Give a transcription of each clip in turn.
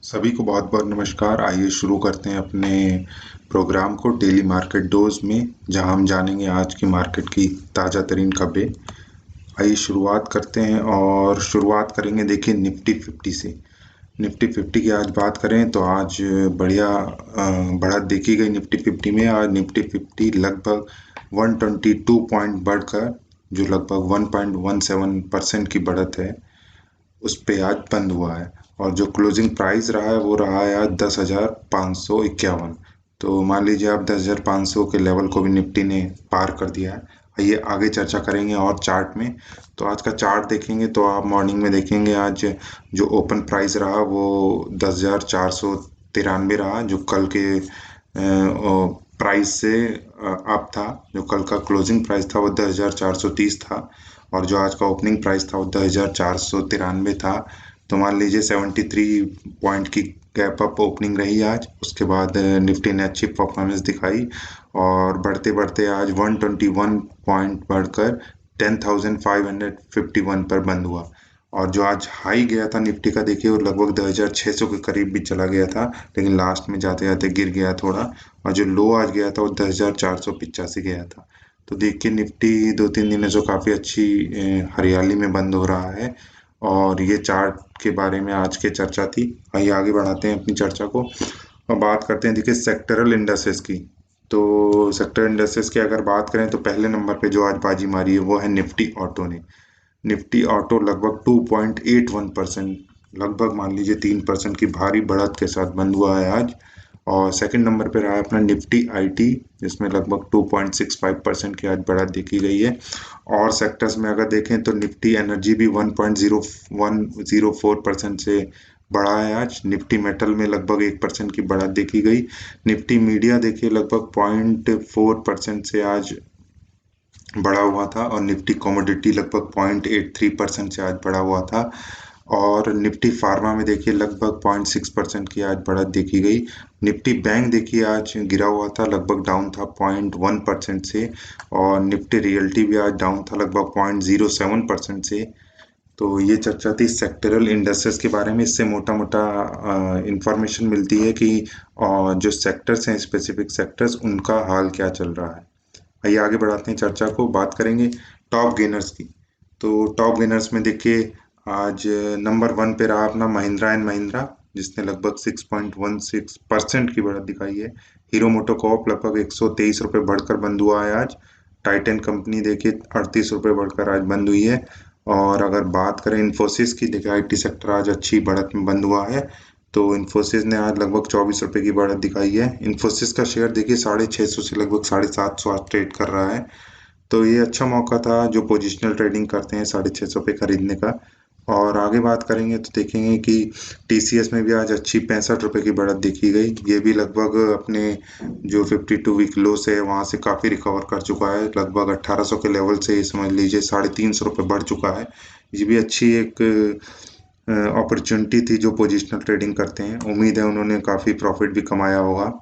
सभी को बहुत बहुत नमस्कार। आइए शुरू करते हैं अपने प्रोग्राम को डेली मार्केट डोज में, जहां हम जानेंगे आज की मार्केट की ताज़ा तरीन खबरें। आइए शुरुआत करते हैं और शुरुआत करेंगे देखिए निफ्टी 50 से। निफ्टी 50 की आज बात करें तो आज बढ़िया बढ़त देखी गई निफ्टी 50 में। आज निफ्टी 50 लगभग 122 पॉइंट बढ़कर, जो लगभग 1.17% की बढ़त है, उस पे आज बंद हुआ है। और जो क्लोजिंग प्राइस रहा है वो रहा है आज 10,551। तो मान लीजिए आप 10,500 के लेवल को भी निफ्टी ने पार कर दिया है। आइए आगे चर्चा करेंगे और चार्ट में। तो आज का चार्ट देखेंगे तो आप मॉर्निंग में देखेंगे आज जो ओपन प्राइस रहा वो 10,493 रहा, जो कल के प्राइस से अप था। जो कल का क्लोजिंग प्राइस था वो 10,430 था, और जो आज का ओपनिंग प्राइस था वो 10,493 था। तो मान लीजिए 73 पॉइंट की गैप अप ओपनिंग रही आज। उसके बाद निफ्टी ने अच्छी परफॉर्मेंस दिखाई और बढ़ते बढ़ते आज 121 पॉइंट बढ़कर 10,551 पर बंद हुआ। और जो आज हाई गया था निफ्टी का देखिए वो लगभग 2,600 के करीब भी चला गया था, लेकिन लास्ट में जाते जाते गिर गया थोड़ा। और जो लो आज गया था वो 10,485 गया था। तो देखिए निफ्टी 2-3 दिनों से काफ़ी अच्छी हरियाली में बंद हो रहा है। और ये चार्ट के बारे में आज की चर्चा थी। आइए आगे बढ़ाते हैं अपनी चर्चा को और बात करते हैं देखिए सेक्टरल इंडेक्सेस की। तो सेक्टर इंडेक्सेस की अगर बात करें तो पहले नंबर पे जो आज बाजी मारी है वो है निफ्टी ऑटो ने। निफ्टी ऑटो लगभग 2.81%, लगभग मान लीजिए 3% की भारी बढ़त के साथ बंद हुआ है आज। और सेकंड नंबर पे रहा है अपना निफ्टी आईटी, जिसमें लगभग 2.65% की आज बढ़त देखी गई है। और सेक्टर्स में अगर देखें तो निफ्टी एनर्जी भी 1.0104% से बढ़ा है आज। निफ्टी मेटल में लगभग 1% की बढ़त देखी गई। निफ्टी मीडिया देखिए लगभग 0.4% से आज बढ़ा हुआ था। और निफ्टी कमोडिटी लगभग 0.83% से आज बढ़ा हुआ था। और निफ्टी फार्मा में देखिए लगभग 0.6% की आज बढ़त देखी गई। निफ्टी बैंक देखिए आज गिरा हुआ था, लगभग डाउन था 0.1% से। और निफ्टी रियल्टी भी आज डाउन था लगभग 0.07% से। तो ये चर्चा थी सेक्टरल इंडस्ट्रीज के बारे में। इससे मोटा मोटा इंफॉर्मेशन मिलती है कि जो सेक्टर्स हैं, स्पेसिफिक सेक्टर्स, उनका हाल क्या चल रहा है। आइए आगे बढ़ाते हैं चर्चा को, बात करेंगे टॉप गेनर्स की। तो टॉप गेनर्स में देखिए आज नंबर 1 पे रहा अपना महिंद्रा एंड महिंद्रा, जिसने लगभग 6.16% की बढ़त दिखाई है। हीरो मोटोकॉर्प लगभग 123 रुपये बढ़कर बंद हुआ है आज। टाइटन कंपनी देखिए 38 रुपये बढ़कर आज बंद हुई है। और अगर बात करें इन्फोसिस की, देखिए आईटी सेक्टर आज अच्छी बढ़त में बंद हुआ है। तो इन्फोसिस ने आज लगभग 24 रुपये की बढ़त दिखाई है। इन्फोसिस का शेयर देखिए 650 से लगभग 750 आज ट्रेड कर रहा है। तो ये अच्छा मौका था जो पोजिशनल ट्रेडिंग करते हैं 650 पे खरीदने का। और आगे बात करेंगे तो देखेंगे कि टीसीएस में भी आज अच्छी 65 रुपये की बढ़त देखी गई। ये भी लगभग अपने जो 52 वीक लो से है वहाँ से काफ़ी रिकवर कर चुका है। लगभग 1800 के लेवल से ये समझ लीजिए 350 रुपये बढ़ चुका है। ये भी अच्छी एक अपॉर्चुनिटी थी जो पोजिशनल ट्रेडिंग करते हैं। उम्मीद है उन्होंने काफ़ी प्रॉफिट भी कमाया होगा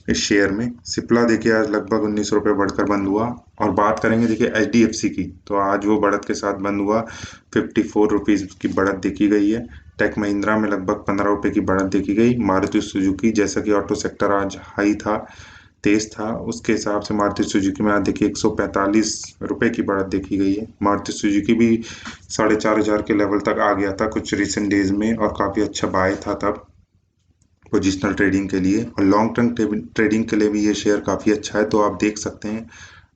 इस शेयर में। सिप्ला देखिए आज लगभग 19 रुपये बढ़कर बंद हुआ। और बात करेंगे देखिए एचडीएफसी की, तो आज वो बढ़त के साथ बंद हुआ। 54 रुपीज़ की बढ़त देखी गई है। टेक महिंद्रा में लगभग 15 रुपये की बढ़त देखी गई। मारुति सुजुकी, जैसा कि ऑटो सेक्टर आज हाई था, तेज था, उसके हिसाब से मारुति सुजुकी में आज देखिए 145 रुपये की बढ़त देखी गई है। मारुति सुजुकी भी 4,500 के लेवल तक आ गया था कुछ रिसेंट डेज में, और काफ़ी अच्छा बाय था तब पोजिशनल ट्रेडिंग के लिए। और लॉन्ग टर्म ट्रेडिंग के लिए भी ये शेयर काफ़ी अच्छा है। तो आप देख सकते हैं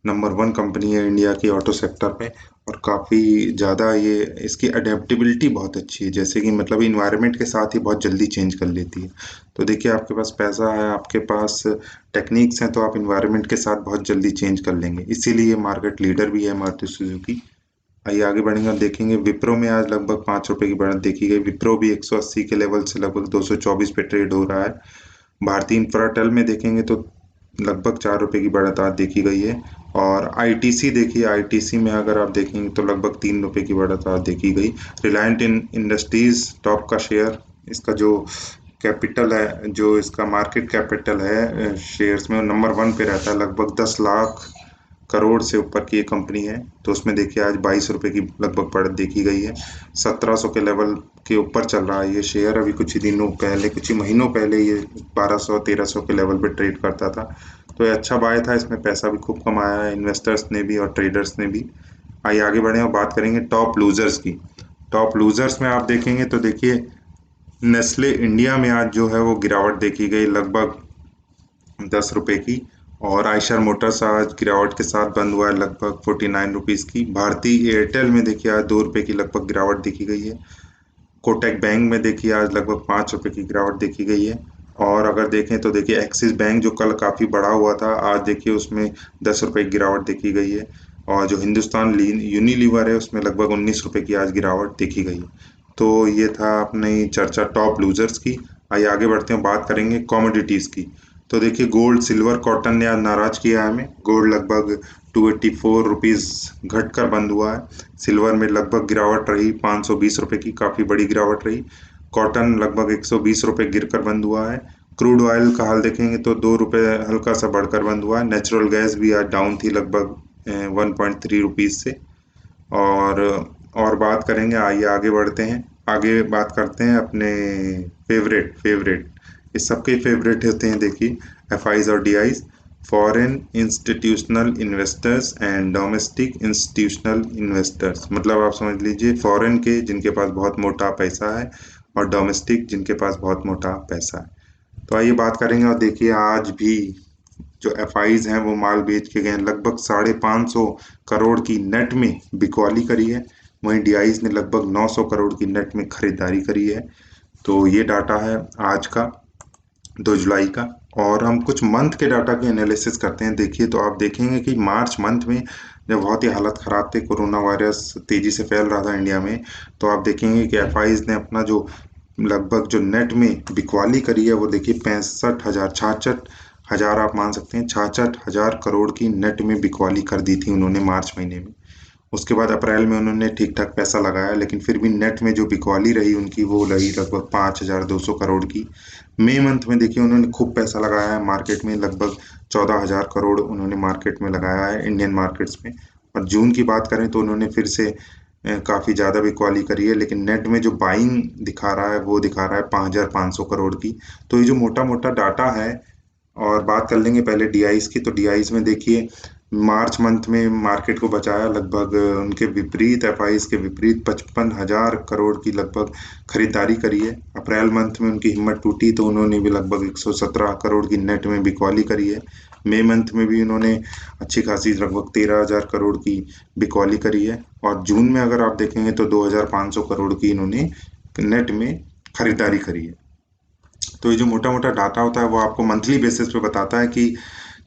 नंबर 1 कंपनी है इंडिया की ऑटो सेक्टर में, और काफ़ी ज़्यादा ये इसकी अडेप्टेबिलिटी बहुत अच्छी है, जैसे कि मतलब इन्वायरमेंट के साथ ही बहुत जल्दी चेंज कर लेती है। तो देखिए आपके पास पैसा है, आपके पास टेक्निक्स हैं, तो आप इन्वायरमेंट के साथ बहुत जल्दी चेंज कर लेंगे। इसीलिए मार्केट लीडर भी है मारुति सुजुकी। आइए आगे बढ़ेंगे और देखेंगे विप्रो में आज लगभग 5 रुपये की बढ़त देखी गई। विप्रो भी 180 के लेवल से लगभग 224 पे ट्रेड हो रहा है। भारतीय इंफ्राटेल में देखेंगे तो लगभग 4 रुपये की बढ़त आज देखी गई है। और आईटीसी देखिए, आईटीसी में अगर आप देखेंगे तो लगभग 3 रुपये की बढ़त आज देखी गई। रिलायंट इंडस्ट्रीज टॉप का शेयर, इसका जो कैपिटल है, जो इसका मार्केट कैपिटल है शेयर्स में, वो नंबर 1 पे रहता है। लगभग 10 लाख करोड़ से ऊपर की एक कंपनी है। तो उसमें देखिए आज 22 रुपये की लगभग बढ़त देखी गई है। 1700 के लेवल के ऊपर चल रहा है ये शेयर। अभी कुछ ही दिनों पहले, कुछ ही महीनों पहले ये 1200-1300 के लेवल पे ट्रेड करता था। तो ये अच्छा बाय था, इसमें पैसा भी खूब कमाया है इन्वेस्टर्स ने भी और ट्रेडर्स ने भी। आइए आगे बढ़े और बात करेंगे टॉप लूजर्स की। टॉप लूजर्स में आप देखेंगे तो देखिए नेस्ले इंडिया में आज जो है वो गिरावट देखी गई लगभग 10 रुपए की। और आयशर मोटर्स आज गिरावट के साथ बंद हुआ है लगभग 49 रुपीज़ की। भारतीय एयरटेल में देखिए आज 2 रुपए की लगभग गिरावट देखी गई है। कोटक बैंक में देखिए आज लगभग 5 रुपए की गिरावट देखी गई है। और अगर देखें तो देखिए एक्सिस बैंक जो कल काफ़ी बढ़ा हुआ था, आज देखिए उसमें 10 रुपए की गिरावट देखी गई है। और जो हिंदुस्तान यूनिलीवर है उसमें लगभग 19 रुपए की आज गिरावट देखी गई है। तो ये था अपनी चर्चा टॉप लूजर्स की। आइए आगे बढ़ते हैं, बात करेंगे कॉमोडिटीज़ की। तो देखिए गोल्ड, सिल्वर, कॉटन ने आज नाराज किया है हमें। गोल्ड लगभग 284 रुपीज़ घट कर बंद हुआ है। सिल्वर में लगभग गिरावट रही 520 रुपए की, काफ़ी बड़ी गिरावट रही। कॉटन लगभग 120 रुपए गिर कर बंद हुआ है। क्रूड ऑयल का हाल देखेंगे तो 2 रुपए हल्का सा बढ़कर बंद हुआ है। नेचुरल गैस भी आज डाउन थी लगभग 1.3 रुपीज़ से। और और बात करेंगे, आइए आगे बढ़ते हैं। आगे बात करते हैं अपने फेवरेट फेवरेट इस सबके फेवरेट होते हैं देखिए एफ आईज और D eyes, foreign institutional investors and domestic institutional investors. मतलब आप समझ लीजिए फॉरेन के जिनके पास बहुत मोटा पैसा है और डोमेस्टिक जिनके पास बहुत मोटा पैसा है। तो आइए बात करेंगे और देखिए आज भी जो एफ आईज हैं वो माल बेच के गए। लगभग 550 करोड़ की नेट में बिकवाली करी है। वहीं डी आईज ने लगभग 900 करोड़ की नेट में खरीदारी करी है। तो ये डाटा है आज का 2 जुलाई का। और हम कुछ मंथ के डाटा की एनालिसिस करते हैं। देखिए तो आप देखेंगे कि मार्च मंथ में जब बहुत ही हालत ख़राब थे, कोरोना वायरस तेज़ी से फैल रहा था इंडिया में, तो आप देखेंगे कि एफ आईज ने अपना जो लगभग जो नेट में बिकवाली करी है वो देखिए 65,000, 66,000 आप मान सकते हैं, 66,000 करोड़ की नेट में बिकवाली कर दी थी उन्होंने मार्च महीने में। उसके बाद अप्रैल में उन्होंने ठीक ठाक पैसा लगाया, लेकिन फिर भी नेट में जो बिकवाली रही उनकी वो रही लगभग 5,200 करोड़ की। मई मंथ में देखिए उन्होंने खूब पैसा लगाया है मार्केट में, लगभग 14,000 करोड़ उन्होंने मार्केट में लगाया है, इंडियन मार्केट्स में। और जून की बात करें तो उन्होंने फिर से काफ़ी ज़्यादा बिकवाली करी है, लेकिन नेट में जो बाइंग दिखा रहा है वो दिखा रहा है 5,500 करोड़ की। तो ये जो मोटा मोटा डाटा है। और बात कर लेंगे पहले डीआईज की। तो डीआईज में देखिए मार्च मंथ में मार्केट को बचाया लगभग उनके विपरीत, एफआईज के विपरीत 55,000 करोड़ की लगभग खरीदारी करी है। अप्रैल मंथ में उनकी हिम्मत टूटी तो उन्होंने भी लगभग 117 करोड़ की नेट में बिकवाली करी है। मई मंथ में भी उन्होंने अच्छी खासी लगभग 13,000 करोड़ की बिकवाली करी है। और जून में अगर आप देखेंगे तो 2,500 करोड़ की इन्होंने नेट में खरीदारी करी है। तो ये जो मोटा मोटा डाटा होता है वो आपको मंथली बेसिस पे बताता है कि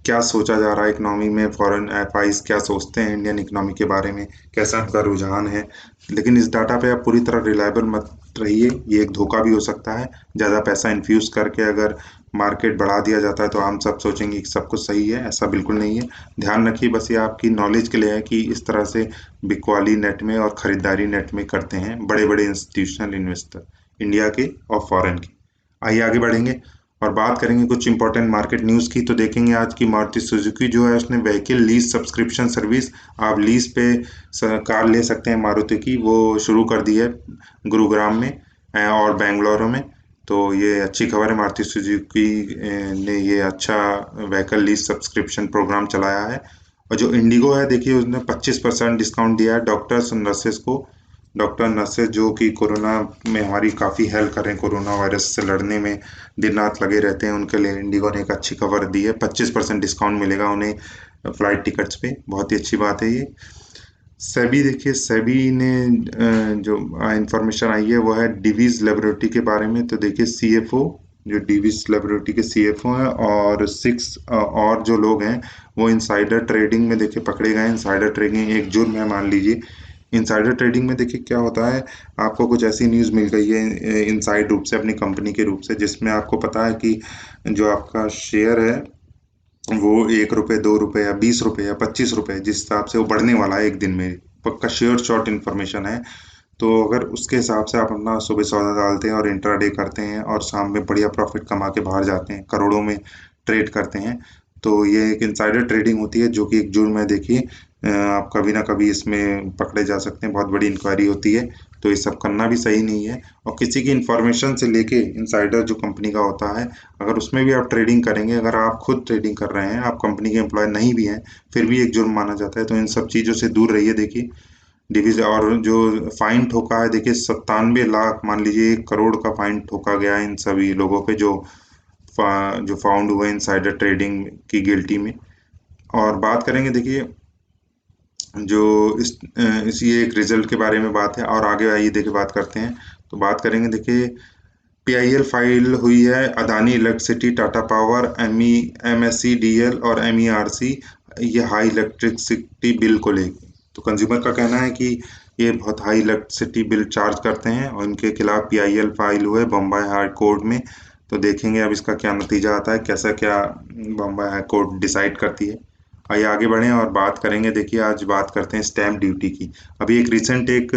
क्या सोचा जा रहा है इकोनॉमी में, फॉरेन एफआईज क्या सोचते हैं इंडियन इकोनॉमी के बारे में, कैसा उनका रुझान है। लेकिन इस डाटा पे आप पूरी तरह रिलायबल मत रहिए, ये एक धोखा भी हो सकता है। ज़्यादा पैसा इन्फ्यूज़ करके अगर मार्केट बढ़ा दिया जाता है तो हम सब सोचेंगे कि सब कुछ सही है, ऐसा बिल्कुल नहीं है। ध्यान रखिए, बस ये आपकी नॉलेज के लिए है कि इस तरह से बिकवाली नेट में और ख़रीदारी नेट में करते हैं बड़े बड़े इंस्टीट्यूशनल इन्वेस्टर, इंडिया के और फॉरेन के। आइए आगे बढ़ेंगे और बात करेंगे कुछ इंपॉर्टेंट मार्केट न्यूज़ की। तो देखेंगे आज की मारुति सुजुकी जो है उसने व्हीकल लीज सब्सक्रिप्शन सर्विस, आप लीज पे कार ले सकते हैं मारुति की, वो शुरू कर दी है गुरुग्राम में और बेंगलुरु में। तो ये अच्छी खबर है, मारुति सुजुकी ने ये अच्छा व्हीकल लीज सब्सक्रिप्शन प्रोग्राम चलाया है। और जो इंडिगो है देखिए उसने 25% डिस्काउंट दिया है डॉक्टर्स और नर्सेस को। डॉक्टर नर्सेज जो कि कोरोना में हमारी काफ़ी हेल्प कर रहे हैं, कोरोना वायरस से लड़ने में दिन रात लगे रहते हैं, उनके लिए इंडिगो ने एक अच्छी खबर दी है। 25% डिस्काउंट मिलेगा उन्हें फ्लाइट टिकट्स पे, बहुत ही अच्छी बात है ये। सेबी देखिए, सेबी ने जो इंफॉर्मेशन आई है वो है डिवीज लेबोरेटरी के बारे में। तो देखिए सीएफओ, जो डिवीज लेबोरेटरी के सीएफओ हैं और 6 और जो लोग हैं वो इनसाइडर ट्रेडिंग में देखिए पकड़े गए हैं। इनसाइडर ट्रेडिंग एक जुर्म है मान लीजिए। इनसाइडर ट्रेडिंग में देखिए क्या होता है, आपको कुछ ऐसी न्यूज़ मिल गई है इनसाइड रूप से अपनी कंपनी के रूप से, जिसमें आपको पता है कि जो आपका शेयर है वो 1 रुपये, 2 रुपये या 20 रुपये या 25 रुपये जिस हिसाब से वो बढ़ने वाला है एक दिन में, पक्का श्योर शॉर्ट इन्फॉर्मेशन है। तो अगर उसके हिसाब से आप अपना सुबह सौदा डालते हैं और इंट्राडे करते हैं और शाम में बढ़िया प्रॉफिट कमा के बाहर जाते हैं, करोड़ों में ट्रेड करते हैं, तो ये एक इनसाइडर ट्रेडिंग होती है जो कि एक जुर्म है। देखिए आप कभी ना कभी इसमें पकड़े जा सकते हैं, बहुत बड़ी इंक्वायरी होती है। तो ये सब करना भी सही नहीं है। और किसी की इंफॉर्मेशन से लेके इनसाइडर जो कंपनी का होता है, अगर उसमें भी आप ट्रेडिंग करेंगे, अगर आप खुद ट्रेडिंग कर रहे हैं, आप कंपनी के एम्प्लॉय नहीं भी हैं, फिर भी एक जुर्म माना जाता है। तो इन सब चीज़ों से दूर रहिए। देखिए डिवीज और जो फाइन ठोका है, देखिए 97 लाख, मान लीजिए 1 करोड़ का फाइन ठोका गया है इन सभी लोगों पे जो फाउंड हुए इनसाइडर ट्रेडिंग की गिल्टी में। और बात करेंगे देखिए जो इस ये एक रिजल्ट के बारे में बात है। और आगे आइए देखिए बात करते हैं। तो बात करेंगे देखिए पीआईएल फाइल हुई है अदानी इलेक्ट्रिसिटी, टाटा पावर, एमएससीडीएल और एमईआरसी, ये हाई इलेक्ट्रिसिटी बिल को लेके। तो कंज्यूमर का कहना है कि ये बहुत हाई इलेक्ट्रिसिटी बिल चार्ज करते हैं और इनके खिलाफ पीआईएल फाइल हुए बम्बई हाई कोर्ट में। तो देखेंगे अब इसका क्या नतीजा आता है, कैसा क्या बम्बई हाई कोर्ट डिसाइड करती है। आइए आगे बढ़ें और बात करेंगे। देखिए आज बात करते हैं स्टैम्प ड्यूटी की। अभी एक रिसेंट एक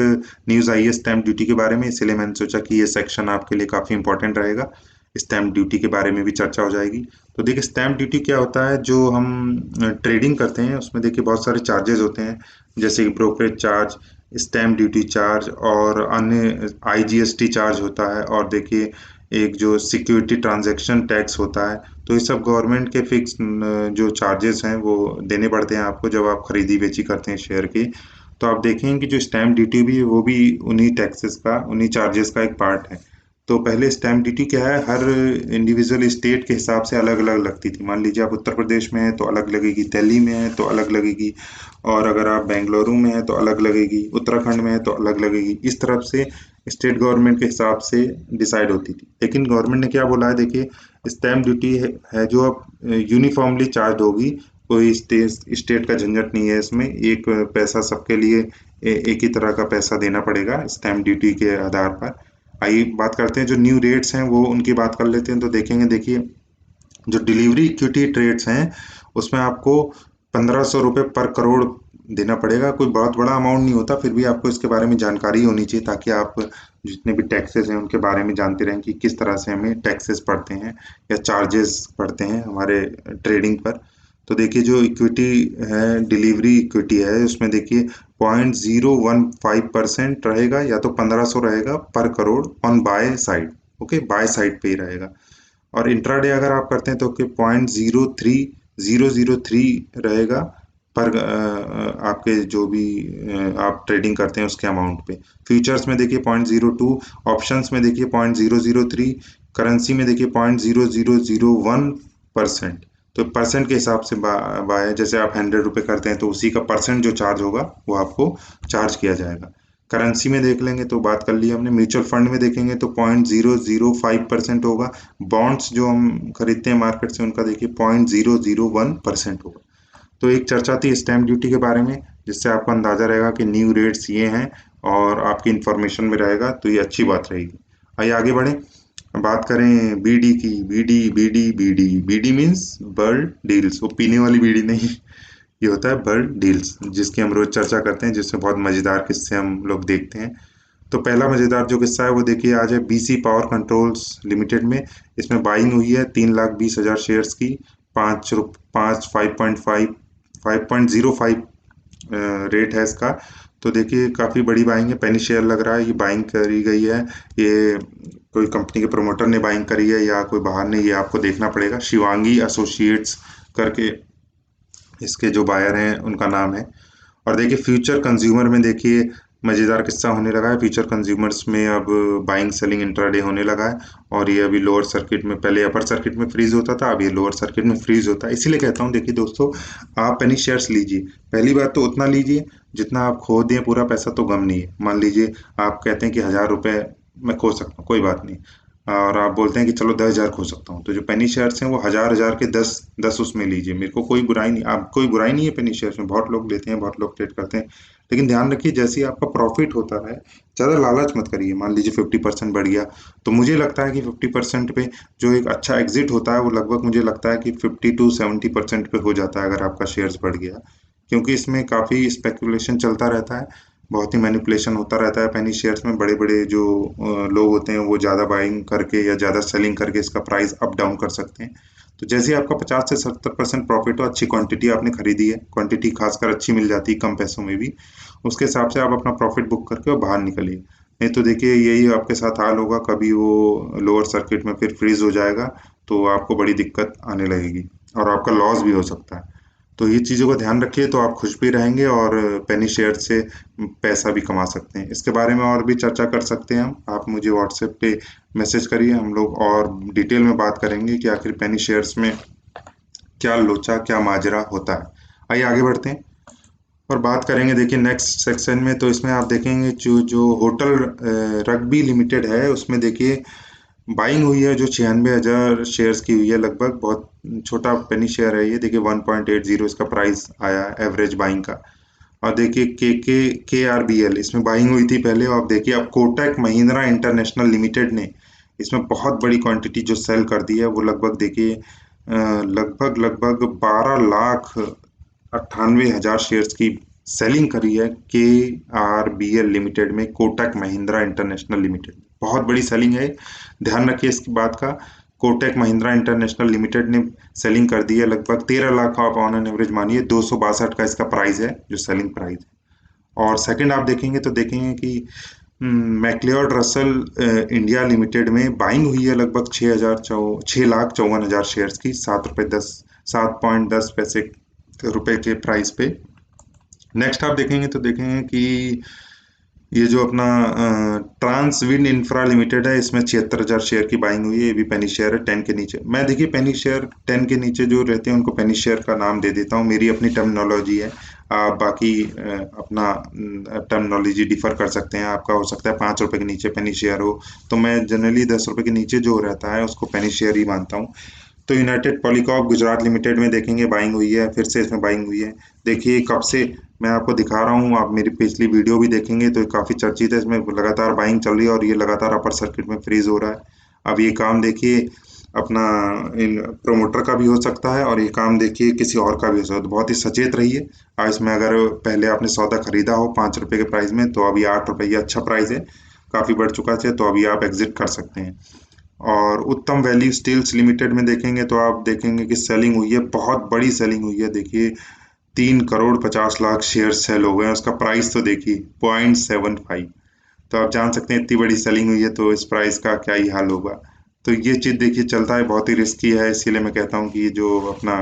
न्यूज़ आई है स्टैम्प ड्यूटी के बारे में, इसलिए मैंने सोचा कि ये सेक्शन आपके लिए काफ़ी इंपॉर्टेंट रहेगा। स्टैम्प ड्यूटी के बारे में भी चर्चा हो जाएगी। तो देखिए स्टैम्प ड्यूटी क्या होता है, जो हम ट्रेडिंग करते हैं उसमें देखिए बहुत सारे चार्जेस होते हैं, जैसे कि brokerage charge, stamp duty charge और अन्य आईजीएसटी चार्ज होता है। और देखिए एक जो सिक्योरिटी ट्रांजैक्शन टैक्स होता है। तो ये सब गवर्नमेंट के फिक्स जो चार्जेस हैं वो देने पड़ते हैं आपको जब आप खरीदी बेची करते हैं शेयर की। तो आप देखेंगे कि जो स्टैम्प ड्यूटी भी है वो भी उन्हीं टैक्सेस का, उन्हीं चार्जेस का एक पार्ट है। तो पहले स्टैम्प ड्यूटी क्या है, हर इंडिविजुअल स्टेट के हिसाब से अलग अलग लगती थी। मान लीजिए आप उत्तर प्रदेश में हैं तो अलग लगेगी, दिल्ली में है तो अलग लगेगी, और अगर आप बेंगलुरु में हैं तो अलग लगेगी, उत्तराखंड में है तो अलग लगेगी। इस तरफ से स्टेट गवर्नमेंट के हिसाब से डिसाइड होती थी। लेकिन गवर्नमेंट ने क्या बोला है, देखिए स्टैम्प ड्यूटी है जो अब यूनिफॉर्मली चार्ज होगी। कोई स्टेट का झंझट नहीं है इसमें। एक पैसा सबके लिए एक ही तरह का पैसा देना पड़ेगा स्टैम्प ड्यूटी के आधार पर। आइए बात करते हैं जो न्यू रेट्स हैं वो उनकी बात कर लेते हैं। तो देखेंगे देखिए जो डिलीवरी इक्विटी ट्रेड्स हैं उसमें आपको 1500 रुपये पर करोड़ देना पड़ेगा। कोई बहुत बड़ा अमाउंट नहीं होता, फिर भी आपको इसके बारे में जानकारी होनी चाहिए ताकि आप जितने भी टैक्सेस हैं उनके बारे में जानते रहें कि किस तरह से हमें टैक्सेस पड़ते हैं या चार्जेस पड़ते हैं हमारे ट्रेडिंग पर। तो देखिए जो इक्विटी है, डिलीवरी इक्विटी है, उसमें देखिए 0.015% रहेगा या तो 1500 रहेगा पर crore on by side. Okay, by side पे ही रहेगा। और इंट्राडे अगर आप करते हैं तो 0.03003 रहेगा पर आपके जो भी आप ट्रेडिंग करते हैं उसके अमाउंट पे। फ्यूचर्स में देखिए 0.02, ऑप्शंस में देखिए 0.003, करेंसी में देखिए 0.0001%। तो परसेंट के हिसाब से बाय है। जैसे आप 100 रुपये करते हैं तो उसी का परसेंट जो चार्ज होगा वो आपको चार्ज किया जाएगा। करेंसी में देख लेंगे तो बात कर ली हमने। म्यूचुअल फंड में देखेंगे तो 0.005% होगा। बॉन्ड्स जो हम खरीदते हैं मार्केट से उनका देखिए 0.001% होगा। तो एक चर्चा थी स्टैम्प ड्यूटी के बारे में, जिससे आपको अंदाजा रहेगा कि न्यू रेट्स ये हैं और आपकी इंफॉर्मेशन में रहेगा, तो ये अच्छी बात रहेगी। आइए आगे बढ़ें। बात करें बीडी की। Beedi beedi beedi beedi means bird deals. वो पीने वाली बीड़ी नहीं, ये होता है बर्ड डील्स, जिसकी हम रोज चर्चा करते हैं, जिसमें बहुत मजेदार किस्से हम लोग देखते हैं। तो पहला मजेदार जो किस्सा है वो देखिए आज है बीसी पावर कंट्रोल्स लिमिटेड में। इसमें बाइंग हुई है 3,20,000 शेयर्स की। 5.05 रेट है इसका। तो देखिए काफ़ी बड़ी बाइंग है, पेनी शेयर लग रहा है। ये बाइंग करी गई है, ये कोई कंपनी के प्रमोटर ने बाइंग करी है या कोई बाहर ने, ये आपको देखना पड़ेगा। शिवांगी एसोसिएट्स करके इसके जो बायर हैं उनका नाम है। और देखिए फ्यूचर कंज्यूमर में देखिए मज़ेदार किस्सा होने लगा है। फ्यूचर कंज्यूमर्स में अब बाइंग सेलिंग इंट्राडे होने लगा है। और ये अभी लोअर सर्किट में, पहले अपर सर्किट में फ्रीज होता था, अब ये लोअर सर्किट में फ्रीज होता है। इसीलिए कहता हूँ देखिए दोस्तों, आप पेनी शेयर्स लीजिए। पहली बात तो उतना लीजिए जितना आप खो दें, पूरा पैसा तो गम नहीं है। मान लीजिए आप कहते हैं कि 1000 रुपये मैं खो सकता हूँ, कोई बात नहीं, और आप बोलते हैं कि चलो 10,000 खो सकता हूँ, तो जो पेनी शेयर्स हैं वो हजार हजार के 10 उसमें लीजिए। मेरे को कोई बुराई नहीं, आप कोई बुराई नहीं है पेनी शेयर्स में, बहुत लोग लेते हैं, बहुत लोग ट्रेड करते हैं। लेकिन ध्यान रखिए जैसे ही आपका प्रॉफिट होता है, ज़्यादा लालच मत करिए। मान लीजिए 50% बढ़ गया, तो मुझे लगता है कि 50% पे जो एक अच्छा एग्जिट होता है वो लगभग मुझे लगता है कि 50 to 70% पे हो जाता है अगर आपका शेयर्स बढ़ गया, क्योंकि इसमें काफ़ी स्पेकुलेशन चलता रहता है। बहुत ही मैनिपुलेशन होता रहता है पेनी शेयर्स में। बड़े बड़े जो लोग होते हैं वो ज़्यादा बाइंग करके या ज़्यादा सेलिंग करके इसका प्राइस अप डाउन कर सकते हैं। तो जैसे ही आपका 50 से 70% प्रॉफिट हो, अच्छी क्वांटिटी आपने खरीदी है, क्वांटिटी खासकर अच्छी मिल जाती है कम पैसों में भी, उसके हिसाब से आप अपना प्रॉफिट बुक करके और बाहर निकलिए। नहीं तो देखिए यही आपके साथ हाल होगा, कभी वो लोअर सर्किट में फिर फ्रीज हो जाएगा, तो आपको बड़ी दिक्कत आने लगेगी और आपका लॉस भी हो सकता है। तो ये चीज़ों का ध्यान रखिए, तो आप खुश भी रहेंगे और पेनी शेयर से पैसा भी कमा सकते हैं। इसके बारे में और भी चर्चा कर सकते हैं हम, आप मुझे व्हाट्सएप पे मैसेज करिए, हम लोग और डिटेल में बात करेंगे कि आखिर पेनी शेयर्स में क्या लोचा, क्या माजरा होता है। आइए आगे बढ़ते हैं और बात करेंगे। देखिए नेक्स्ट सेक्शन में तो इसमें आप देखेंगे जो जो होटल रग्बी लिमिटेड है, उसमें देखिए बाइंग हुई है जो 96,000 शेयर्स की हुई है लगभग। बहुत छोटा पेनी शेयर है ये, देखिए 1.80 इसका प्राइस आया एवरेज बाइंग का। और देखिए के आर बी एल इसमें बाइंग हुई थी पहले, और अब देखिए अब कोटक महिंद्रा इंटरनेशनल लिमिटेड ने इसमें बहुत बड़ी क्वांटिटी जो सेल कर दी है, वो लगभग देखिए लगभग लगभग 12,98,000 शेयर्स की सेलिंग करी है के आर बी एल लिमिटेड में, कोटक महिंद्रा इंटरनेशनल लिमिटेड। बहुत बड़ी सेलिंग है, ध्यान रखिए इसकी बात का। कोटक महिंद्रा इंटरनेशनल लिमिटेड ने सेलिंग कर दी है लगभग 13 लाख का, आप ऑन एन एवरेज मानिए 262 का इसका प्राइस है जो सेलिंग प्राइस है। और सेकंड आप देखेंगे तो देखेंगे कि मैक्लियोड रसल इंडिया लिमिटेड में बाइंग हुई है लगभग 6,54,000 शेयर्स की, 7.10 रुपए के प्राइस पे। नेक्स्ट आप देखेंगे तो देखेंगे कि ये जो अपना ट्रांस विंड इंफ्रा लिमिटेड है, इसमें 76,000 शेयर की बाइंग हुई है, ये भी पेनी शेयर है 10 के नीचे। मैं देखिए पेनी शेयर 10 के नीचे जो रहते हैं उनको पेनी शेयर का नाम दे देता हूँ, मेरी अपनी टर्मिनोलॉजी है। बाकी अपना टर्मिनोलॉजी डिफर कर सकते हैं, आपका हो सकता है 5 रुपए के नीचे पेनी शेयर हो, तो मैं जनरली 10 रुपए के नीचे जो रहता है उसको पेनी शेयर ही मानता हूँ। तो यूनाइटेड पॉलीकॉप गुजरात लिमिटेड में देखेंगे बाइंग हुई है, फिर से इसमें बाइंग हुई है। देखिए कब से मैं आपको दिखा रहा हूँ, आप मेरी पिछली वीडियो भी देखेंगे तो काफ़ी चर्चित है, इसमें लगातार बाइंग चल रही है और ये लगातार अपर सर्किट में फ्रीज हो रहा है। अब ये काम देखिए अपना इन प्रोमोटर का भी हो सकता है और ये काम देखिए किसी और का भी हो सकता है, तो बहुत ही सचेत रहिए। आज इसमें अगर पहले आपने सौदा खरीदा हो 5 रुपए के प्राइस में, तो अभी 8 रुपए, ये अच्छा प्राइस है, काफ़ी बढ़ चुका है, तो अभी आप एग्जिट कर सकते हैं। और उत्तम वैल्यू स्टील्स लिमिटेड में देखेंगे तो आप देखेंगे कि सेलिंग हुई है, बहुत बड़ी सेलिंग हुई है। देखिए 3,50,00,000 शेयर सेल हो गए हैं, उसका प्राइस तो देखिए 0.75। तो आप जान सकते हैं इतनी बड़ी सेलिंग हुई है तो इस प्राइस का क्या ही हाल होगा। तो ये चीज़ देखिए चलता है, बहुत ही रिस्की है, इसीलिए मैं कहता हूँ कि ये जो अपना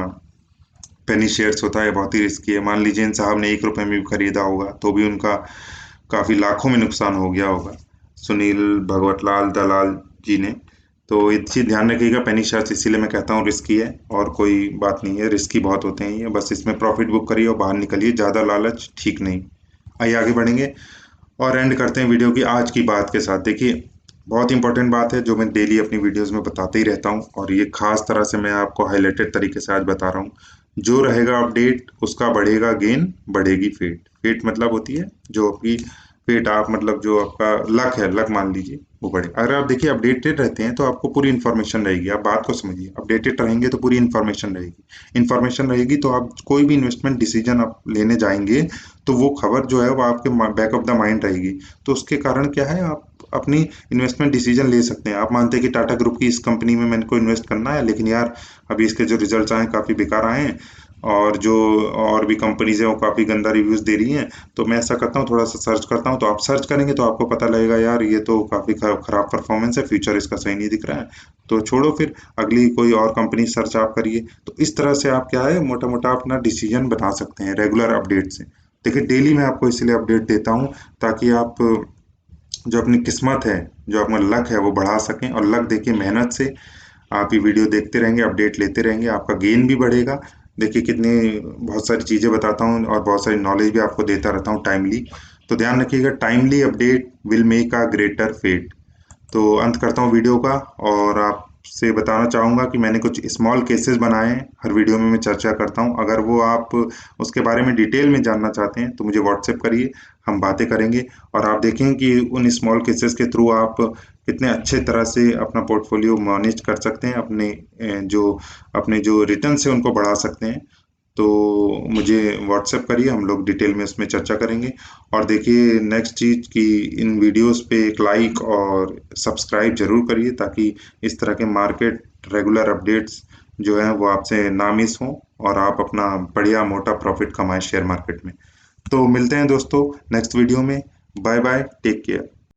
पेनी शेयर्स होता है बहुत ही रिस्की है। मान लीजिए इन साहब ने 1 रुपए में भी खरीदा होगा तो भी उनका काफ़ी लाखों में नुकसान हो गया होगा, सुनील भगवतलाल दलाल जी ने। तो ये चीज़ ध्यान रखिएगा, पेनी शेयर्स इसीलिए मैं कहता हूँ रिस्की है, और कोई बात नहीं है, रिस्की बहुत होते हैं ये, बस इसमें प्रॉफिट बुक करिए और बाहर निकलिए, ज़्यादा लालच ठीक नहीं। आइए आगे बढ़ेंगे और एंड करते हैं वीडियो की आज की बात के साथ। देखिए बहुत इंपॉर्टेंट बात है जो मैं डेली अपनी वीडियोस में बताते ही रहता हूँ, और ये खास तरह से मैं आपको हाईलाइटेड तरीके से आज बता रहा हूँ। जो रहेगा अपडेट उसका बढ़ेगा गेन, बढ़ेगी फेट। फेट मतलब होती है जो आपकी फेट, आप मतलब जो आपका लक है, लक मान लीजिए वो बढ़े। अगर आप देखिए अपडेटेड रहते हैं तो आपको पूरी इन्फॉर्मेशन रहेगी, आप बात को समझिए, अपडेटेड रहेंगे तो पूरी इन्फॉर्मेशन रहेगी। इन्फॉर्मेशन रहेगी तो आप कोई भी इन्वेस्टमेंट डिसीजन आप लेने जाएंगे तो वो खबर जो है वो आपके बैक ऑफ द माइंड रहेगी। तो उसके कारण क्या है, आप अपनी इन्वेस्टमेंट डिसीजन ले सकते हैं। आप मानते हैं कि टाटा ग्रुप की इस कंपनी में मैंने को इन्वेस्ट करना है, लेकिन यार अभी इसके जो रिजल्ट्स आए काफ़ी बेकार आए हैं, और जो और भी कंपनीज हैं वो काफ़ी गंदा रिव्यूज़ दे रही हैं। तो मैं ऐसा करता हूँ, थोड़ा सा सर्च करता हूँ, तो आप सर्च करेंगे तो आपको पता लगेगा यार ये तो काफ़ी खराब परफॉर्मेंस है, फ्यूचर इसका सही नहीं दिख रहा है, तो छोड़ो, फिर अगली कोई और कंपनी सर्च आप करिए। तो इस तरह से आप क्या है मोटा मोटा अपना डिसीजन बना सकते हैं रेगुलर अपडेट से। देखिए डेली मैं आपको इसलिए अपडेट देता हूँ ताकि आप जो अपनी किस्मत है, जो अपना लक है वो बढ़ा सकें। और लक देखिए मेहनत से, आप ये वीडियो देखते रहेंगे, अपडेट लेते रहेंगे, आपका गेन भी बढ़ेगा। देखिए कितनी बहुत सारी चीज़ें बताता हूँ और बहुत सारी नॉलेज भी आपको देता रहता हूँ टाइमली। तो ध्यान रखिएगा, timely update will make a greater fate. तो अंत करता हूँ वीडियो का, और आपसे बताना चाहूँगा कि मैंने कुछ स्मॉल केसेस बनाए हैं, हर वीडियो में मैं चर्चा करता हूँ। अगर वो आप उसके बारे में डिटेल में जानना चाहते हैं तो मुझे व्हाट्सएप करिए, हम बातें करेंगे। और आप देखें कि उन स्मॉल केसेस के थ्रू आप कितने अच्छे तरह से अपना पोर्टफोलियो मैनेज कर सकते हैं, अपने जो रिटर्न से उनको बढ़ा सकते हैं। तो मुझे व्हाट्सएप करिए, हम लोग डिटेल में इसमें चर्चा करेंगे। और देखिए नेक्स्ट चीज़ कि इन वीडियोस पे एक लाइक और सब्सक्राइब जरूर करिए, ताकि इस तरह के मार्केट रेगुलर अपडेट्स जो है वो आपसे ना मिस हों और आप अपना बढ़िया मोटा प्रॉफिट कमाएं शेयर मार्केट में। तो मिलते हैं दोस्तों नेक्स्ट वीडियो में। Bye bye, take care.